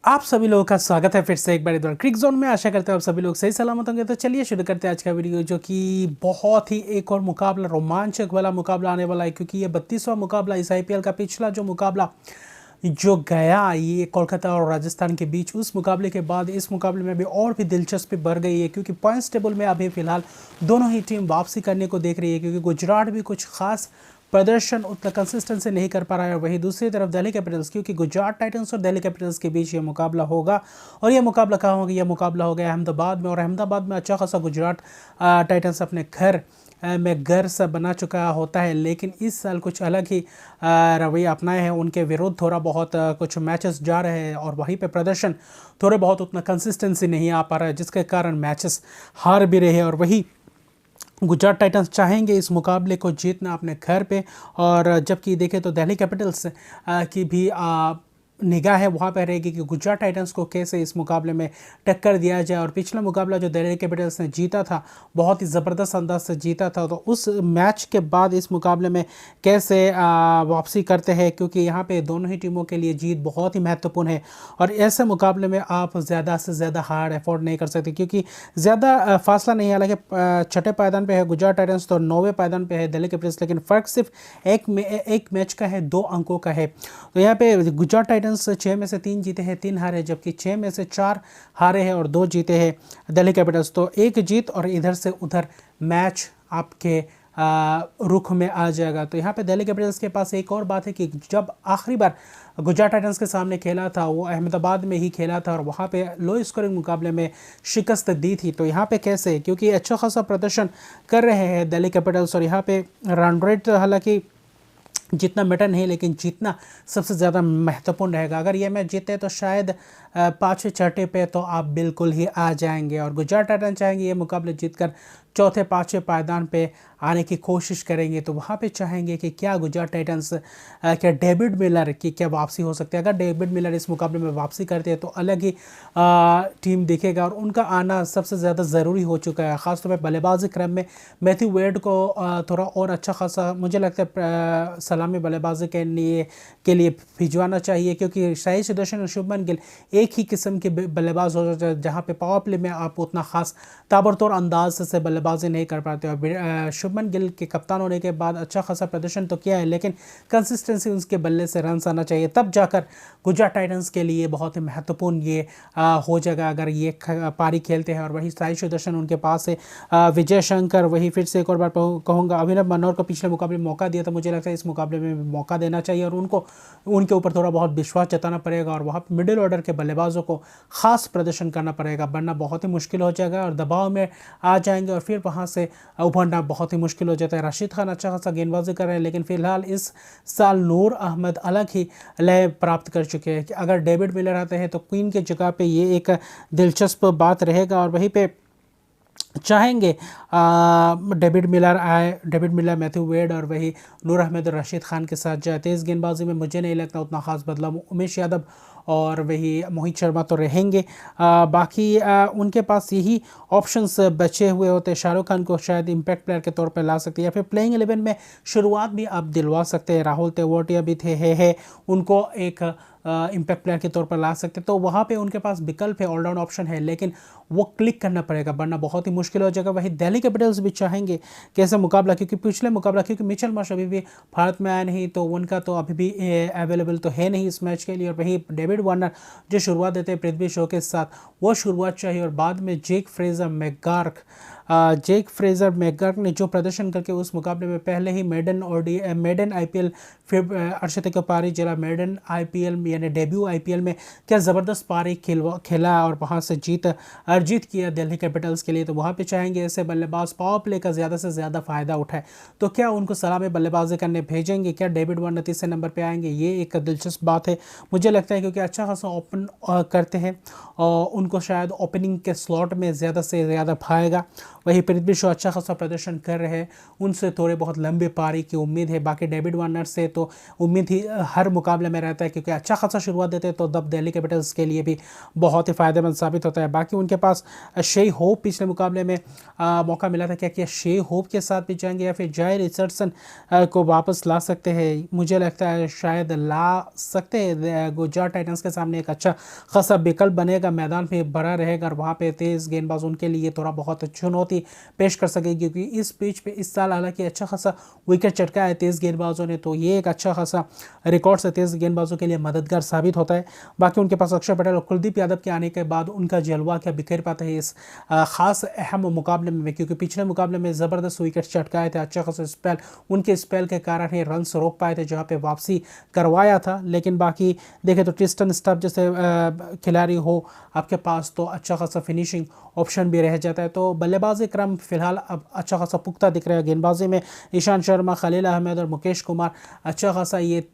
आप सभी लोगों का स्वागत है फिर से एक बार इधर क्रिक जोन में। आशा करते हैं आप सभी लोग सही सलामत होंगे। तो चलिए शुरू करते हैं आज का वीडियो, जो कि बहुत ही एक और मुकाबला, रोमांचक वाला मुकाबला आने वाला है, क्योंकि ये 32वां मुकाबला इस आईपीएल का। पिछला जो मुकाबला जो गया ये कोलकाता और राजस्थान के बीच, उस मुकाबले के बाद इस मुकाबले में भी और भी दिलचस्पी बढ़ गई है, क्योंकि पॉइंट्स टेबल में अभी फिलहाल दोनों ही टीम वापसी करने को देख रही है, क्योंकि गुजरात भी कुछ खास प्रदर्शन उतना कंसिस्टेंसी नहीं कर पा रहा है। वहीं दूसरी तरफ दिल्ली कैपिटल्स, क्योंकि गुजरात टाइटंस और दिल्ली कैपिटल्स के बीच ये मुकाबला होगा। और ये मुकाबला कहाँ होगा? ये मुकाबला हो गया अहमदाबाद में, और अहमदाबाद में अच्छा खासा गुजरात टाइटंस अपने घर में घर सा बना चुका होता है, लेकिन इस साल कुछ अलग ही रवैया अपनाए हैं। उनके विरुद्ध थोड़ा बहुत कुछ मैचेस जा रहे हैं, और वहीं पे प्रदर्शन थोड़े बहुत उतना कंसिस्टेंसी नहीं आ पा रहा है, जिसके कारण मैचेस हार भी रहे हैं। और वही गुजरात टाइटंस चाहेंगे इस मुकाबले को जीतना अपने घर पे। और जबकि देखें तो दिल्ली कैपिटल्स की भी निगाह है वहाँ पर रहेगी कि गुजरात टाइटंस को कैसे इस मुकाबले में टक्कर दिया जाए। और पिछला मुकाबला जो दिल्ली कैपिटल्स ने जीता था, बहुत ही ज़बरदस्त अंदाज से जीता था, तो उस मैच के बाद इस मुकाबले में कैसे वापसी करते हैं, क्योंकि यहाँ पे दोनों ही टीमों के लिए जीत बहुत ही महत्वपूर्ण है। और ऐसे मुकाबले में आप ज़्यादा से ज़्यादा हार अफोर्ड नहीं कर सकते, क्योंकि ज़्यादा फासला नहीं है। हालांकि छठे पायदान पे है गुजरात टाइटंस, तो 9वें पायदान पे है दिल्ली कैपिटल्स, लेकिन फ़र्क सिर्फ एक मैच का है, 2 अंकों का है। तो यहाँ पे गुजरात टाइटंस 6 में से 3 जीते हैं, 3 हारे, जबकि 6 में से 4 हारे हैं और 2 जीते हैं दिल्ली कैपिटल्स। तो एक जीत और इधर से उधर मैच आपके रुख में आ जाएगा। तो यहाँ पे दिल्ली कैपिटल्स के पास एक और बात है कि जब आखिरी बार गुजरात टाइटंस के सामने खेला था, वो अहमदाबाद में ही खेला था, और वहाँ पे लो स्कोरिंग मुकाबले में शिकस्त दी थी। तो यहाँ पे कैसे, क्योंकि अच्छा खासा प्रदर्शन कर रहे हैं दिल्ली कैपिटल्स, और यहाँ पे रन रेट हालांकि जितना मैटर नहीं, लेकिन जीतना सबसे ज़्यादा महत्वपूर्ण रहेगा। अगर ये मैच जीते तो शायद 5वें छठे पे तो आप बिल्कुल ही आ जाएंगे, और गुजरात टाइटंस चाहेंगे ये मुकाबले जीतकर चौथे 5वें पायदान पे आने की कोशिश करेंगे। तो वहाँ पे चाहेंगे कि क्या गुजरात टाइटंस क्या डेविड मिलर की क्या वापसी हो सकती है। अगर डेविड मिलर इस मुकाबले में वापसी करते हैं तो अलग ही टीम दिखेगा, और उनका आना सबसे ज़्यादा ज़रूरी हो चुका है। ख़ासतौर पर बल्लेबाजी क्रम में मैथ्यू वेड को थोड़ा और अच्छा खासा मुझे लगता है सलामी बल्लेबाजी के लिए भिजवाना चाहिए, क्योंकि शाही सुदर्शन और शुभमन गिल एक ही किस्म के बल्लेबाज हो जाते हैं, जहाँ पे पावर प्ले में आप उतना खास ताबड़तोड़ अंदाज से बल्लेबाजी नहीं कर पाते। और शुभमन गिल के कप्तान होने के बाद अच्छा खासा प्रदर्शन तो किया है, लेकिन कंसिस्टेंसी उसके बल्ले से रन आना चाहिए, तब जाकर गुजरात टाइटंस के लिए बहुत ही महत्वपूर्ण ये हो जाएगा अगर ये पारी खेलते हैं। और वही साई सुदर्शन उनके पास है, विजय शंकर, वही फिर से एक और बार कहूँगा अभिनव मनोहर को पिछले मुकाबले में मौका दिया था, मुझे लगता है इस मुकाबले में मौका देना चाहिए, और उनको उनके ऊपर थोड़ा बहुत विश्वास जताना पड़ेगा, और वहाँ पर मिडिल ऑर्डर के बल्लेबाजों को खास प्रदर्शन करना पड़ेगा, वरना बहुत ही मुश्किल हो जाएगा और दबाव में आ जाएंगे, और फिर वहाँ से उभरना बहुत ही मुश्किल हो जाता है। राशिद खान अच्छा खासा गेंदबाजी कर रहे हैं, लेकिन फिलहाल इस साल नूर अहमद अलग ही लय प्राप्त कर चुके हैं कि अगर डेविड मिलर आते हैं तो क्वीन की जगह पे ये एक दिलचस्प बात रहेगा। और वहीं पे चाहेंगे डेविड मिलर आए, डेविड मिलर, मैथ्यू वेड और वही नूर अहमद और राशिद खान के साथ जाए। तेज़ गेंदबाजी में मुझे नहीं लगता उतना खास बदलाव, उमेश यादव और वही मोहित शर्मा तो रहेंगे। बाकी उनके पास यही ऑप्शंस बचे हुए होते। शाहरुख खान को शायद इम्पैक्ट प्लेयर के तौर पर ला सकते हैं, या फिर प्लेइंग 11 में शुरुआत भी आप दिलवा सकते हैं। राहुल तेवतिया भी थे है उनको एक इम्पैक्ट प्लेयर के तौर पर ला सकते, तो वहाँ पे उनके पास विकल्प है, ऑलराउंड ऑप्शन है, लेकिन वो क्लिक करना पड़ेगा, वरना बहुत ही मुश्किल हो जाएगा। वही दिल्ली कैपिटल्स भी चाहेंगे कैसे मुकाबला, क्योंकि पिछले मुकाबला, क्योंकि मिचेल मार्श अभी भी भारत में आया नहीं, तो उनका तो अभी भी अवेलेबल तो है नहीं इस मैच के लिए। और वही डेविड वार्नर जो शुरुआत देते हैं पृथ्वी शॉ के साथ, वो शुरुआत चाहिए, और बाद में जेक फ्रेजर मैकगार्क ने जो प्रदर्शन करके उस मुकाबले में पहले ही मेडन आईपीएल, फिर अर्शदीप पारी जरा मेडन आईपीएल यानी डेब्यू आईपीएल में क्या ज़बरदस्त पारी खेला, और वहाँ से अर्जित किया दिल्ली कैपिटल्स के लिए। तो वहाँ पे चाहेंगे ऐसे बल्लेबाज पावर प्ले का ज़्यादा से ज़्यादा फ़ायदा उठाए। तो क्या उनको सलामी बल्लेबाजी करने भेजेंगे, क्या डेविड वार्नर तीसरे नंबर पे आएंगे, ये एक दिलचस्प बात है मुझे लगता है, क्योंकि अच्छा खासा ओपन करते हैं और उनको शायद ओपनिंग के स्लॉट में ज़्यादा से ज़्यादा भाएगा। वही पृथ्वी शॉ अच्छा खासा प्रदर्शन कर रहे हैं, उनसे थोड़े बहुत लंबे पारी की उम्मीद है। बाकी डेविड वार्नर से तो उम्मीद ही हर मुकाबले में रहता है, क्योंकि अच्छा खासा शुरुआत देते हैं तो तब दिल्ली कैपिटल्स के लिए भी बहुत ही फायदेमंद साबित होता है। बाकी उनके पास शे होप पिछले मुकाबले में मौका मिला था, क्या शे होप के साथ भी जाएंगे या फिर जाय रिचर्डसन को वापस ला सकते हैं? मुझे लगता है शायद ला सकते हैं। गुजरात टाइटंस के सामने एक अच्छा खासा विकल्प बनेगा, मैदान पे भरा रहेगा और वहाँ पे तेज़ गेंदबाज उनके लिए थोड़ा बहुत चुनौती पेश कर सकेगी, क्योंकि इस पिच पे इस साल हालांकि अच्छा खासा विकेट चटका है तेज़ गेंदबाजों ने, तो ये एक अच्छा खासा रिकॉर्ड से तेज़ गेंदबाजों के लिए मददगार साबित होता है। बाकी उनके पास अक्षर पटेल और कुलदीप यादव के आने के बाद उनका जलवा क्या बिखेर पाते हैं इस खास अहम मुकाबले में, क्योंकि पिछले मुकाबले में ज़बरदस्त विकेट चटकाए थे, अच्छा खासा स्पेल उनके स्पेल के कारण ही रन रोक पाए थे जहाँ पे वापसी करवाया था। लेकिन बाकी देखें तो ट्रिस्टन स्टफ जैसे खिलाड़ी हो आपके पास तो अच्छा खासा फिनिशिंग ऑप्शन भी रह जाता है। तो बल्लेबाजी क्रम फिलहाल अब अच्छा खासा पुख्ता दिख रहा है। गेंदबाजी में ईशांत शर्मा, खलील अहमद और मुकेश कुमार अच्छा खासा ये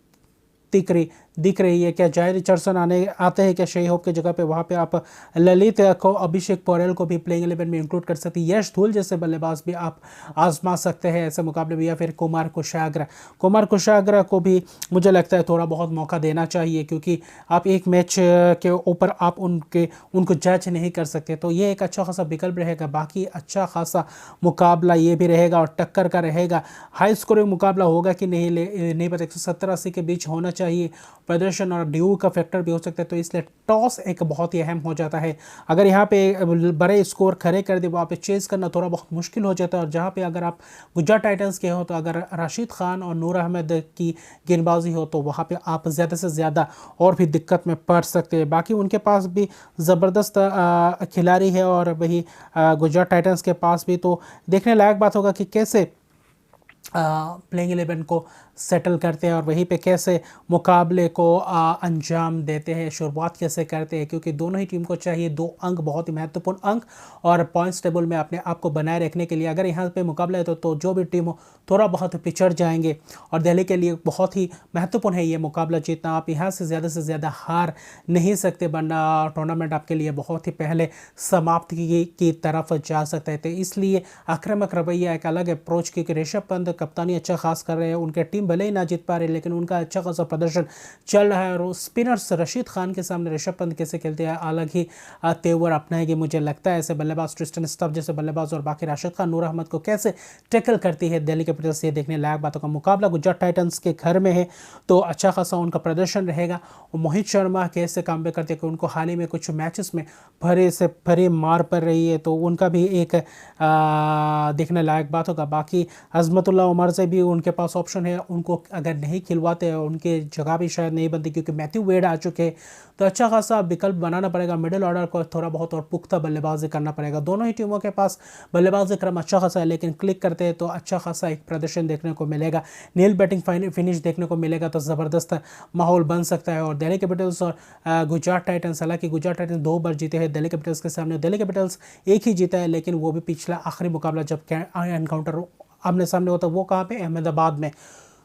दिख रही है। क्या जाय रिचर्डसन आते हैं क्या शे होप की जगह पे? वहाँ पे आप ललित को, अभिषेक पौरेल को भी प्लेइंग 11 में इंक्लूड कर सकते हैं। यश धूल जैसे बल्लेबाज भी आप आजमा सकते हैं ऐसे मुकाबले में, या फिर कुमार कुशाग्र को भी मुझे लगता है थोड़ा बहुत मौका देना चाहिए, क्योंकि आप एक मैच के ऊपर आप उनको जज नहीं कर सकते। तो ये एक अच्छा खासा विकल्प रहेगा। बाकी अच्छा खासा मुकाबला ये भी रहेगा और टक्कर का रहेगा। हाई स्कोरिंग मुकाबला होगा कि नहीं पता। 170-80 के बीच होना चाहिए। प्रदर्शन और ड्यू का फैक्टर भी हो सकता है, तो इसलिए टॉस एक बहुत ही अहम हो जाता है। अगर यहाँ पे बड़े स्कोर खड़े कर दे, वहाँ पे चेस करना थोड़ा बहुत मुश्किल हो जाता है। और जहाँ पे अगर आप गुजरात टाइटंस के हो तो अगर राशिद खान और नूर अहमद की गेंदबाजी हो तो वहाँ पे आप ज़्यादा से ज़्यादा और भी दिक्कत में पड़ सकते हैं। बाकी उनके पास भी ज़बरदस्त खिलाड़ी है, और वही गुजरात टाइटंस के पास भी, तो देखने लायक बात होगा कि कैसे प्लेइंग 11 को सेटल करते हैं और वहीं पे कैसे मुकाबले को अंजाम देते हैं, शुरुआत कैसे करते हैं, क्योंकि दोनों ही टीम को चाहिए 2 अंक, बहुत ही महत्वपूर्ण अंक, और पॉइंट्स टेबल में अपने आप को बनाए रखने के लिए। अगर यहाँ पे मुकाबला है तो जो भी टीम हो थोड़ा बहुत पिछड़ जाएंगे, और दिल्ली के लिए बहुत ही महत्वपूर्ण है ये मुकाबला जीतना। आप यहाँ से ज़्यादा हार नहीं सकते, वरना टूर्नामेंट आपके लिए बहुत ही पहले समाप्ति की तरफ जा सकता है। तो इसलिए आक्रामक रवैया, एक अलग अप्रोच, क्योंकि ऋषभ पंत कप्तानी अच्छा खास कर रहे हैं, उनके टीम भले ही ना जीत पा रहे लेकिन उनका अच्छा खासा प्रदर्शन चल रहा है। और स्पिनर्स रशीद खान के सामने ऋषभ पंत कैसे खेलते हैं, अलग ही तेवर अपनाएंगे मुझे लगता है। ऐसे बल्लेबाज ट्रिस्टन स्टफ जैसे बल्लेबाज और बाकी राशिद खान, नूर अहमद को कैसे टैकल करती है दिल्ली कैपिटल्स, ये देखने लायक बातों का मुकाबला गुजरात टाइटंस के घर में है, तो अच्छा खासा उनका प्रदर्शन रहेगा। और मोहित शर्मा कैसे काम पे करते हैं, कि उनको हाल ही में कुछ मैचेस में भरे मार पड़ रही है, तो उनका भी एक देखने लायक बात होगा। बाकी अजमतुल्ला उमर से भी उनके पास ऑप्शन है, उनको अगर नहीं खिलवाते उनके जगह भी शायद नहीं बनती, क्योंकि मैथ्यू वेड आ चुके हैं, तो अच्छा खासा विकल्प बनाना पड़ेगा। मिडिल ऑर्डर को थोड़ा बहुत और पुख्ता बल्लेबाजी करना पड़ेगा। दोनों ही टीमों के पास बल्लेबाजी क्रम अच्छा खासा है, लेकिन क्लिक करते हैं तो अच्छा खासा एक प्रदर्शन देखने को मिलेगा, नील बैटिंग फिनिश देखने को मिलेगा, तो ज़बरदस्त माहौल बन सकता है। और दिल्ली कैपिटल्स और गुजरात टाइटंस, हालांकि गुजरात टाइटंस 2 बार जीते हैं दिल्ली कैपिटल्स के सामने, दिल्ली कैपिटल्स एक ही जीता है, लेकिन वो भी पिछला आखिरी मुकाबला जब एनकाउंटर आमने सामने होता है वो कहाँ पे, अहमदाबाद में।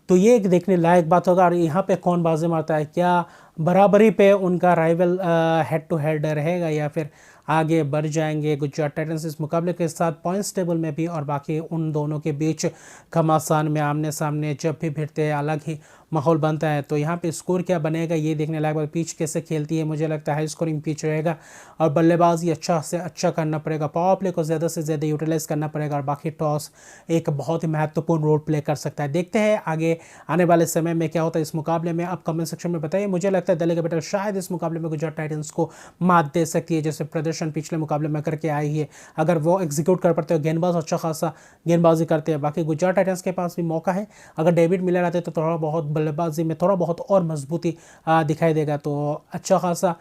तो ये एक देखने लायक बात होगा। और यहाँ पे कौन बाजी मारता है, क्या बराबरी पे उनका राइवल हेड टू हेड रहेगा या फिर आगे बढ़ जाएंगे गुजरात टाइटंस इस मुकाबले के साथ पॉइंट्स टेबल में भी, और बाकी उन दोनों के बीच घमासान में आमने सामने जब भी भिड़ते हैं अलग ही माहौल बनता है। तो यहाँ पे स्कोर क्या बनेगा ये देखने लायक बात। पिच कैसे खेलती है, मुझे लगता है हाई स्कोरिंग पिच रहेगा, और बल्लेबाजी अच्छा से अच्छा करना पड़ेगा, पावर प्ले को ज़्यादा से ज़्यादा यूटिलाइज़ करना पड़ेगा, और बाकी टॉस एक बहुत ही महत्वपूर्ण रोल प्ले कर सकता है। देखते हैं आगे आने वाले समय में क्या होता है इस मुकाबले में, आप कमेंट सेक्शन में बताइए। मुझे लगता है दिल्ली कैपिटल्स शायद इस मुकाबले में गुजरात टाइटंस को मात दे सकती है, जैसे प्रदर्शन पिछले मुकाबले में करके आई है। अगर वो एग्जीक्यूट कर पाते हो, गेंदबाज अच्छा खासा गेंदबाजी करते हैं। बाकी गुजरात टाइटंस के पास भी मौका है, अगर डेविड मिलर आते तो थोड़ा बहुत बल्लेबाजी में थोड़ा बहुत और मजबूती दिखाई देगा, तो अच्छा खासा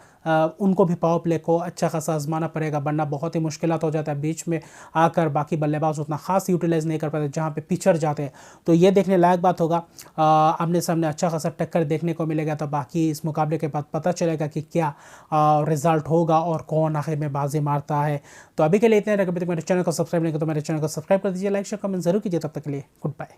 उनको भी पावर प्ले को अच्छा खासा आजमाना पड़ेगा, वरना बहुत ही मुश्किलात हो जाता है बीच में आकर बाकी बल्लेबाज उतना खास यूटिलाइज नहीं कर पाते जहाँ पे पिछड़ जाते हैं। तो ये देखने लायक बात होगा, आमने सामने अच्छा खासा टक्कर देखने को मिलेगा। तो बाकी इस मुकाबले के बाद पता चलेगा कि क्या रिजल्ट होगा और कौन आखिर में बाजी मारता है। तो अभी के लिए इतने, मेरे चैनल को सब्सक्राइब नहीं किया तो मेरे चैनल को सब्सक्राइब कर दीजिए, लाइक शेयर कमेंट जरूर कीजिए। तब तक के लिए गुड बाय।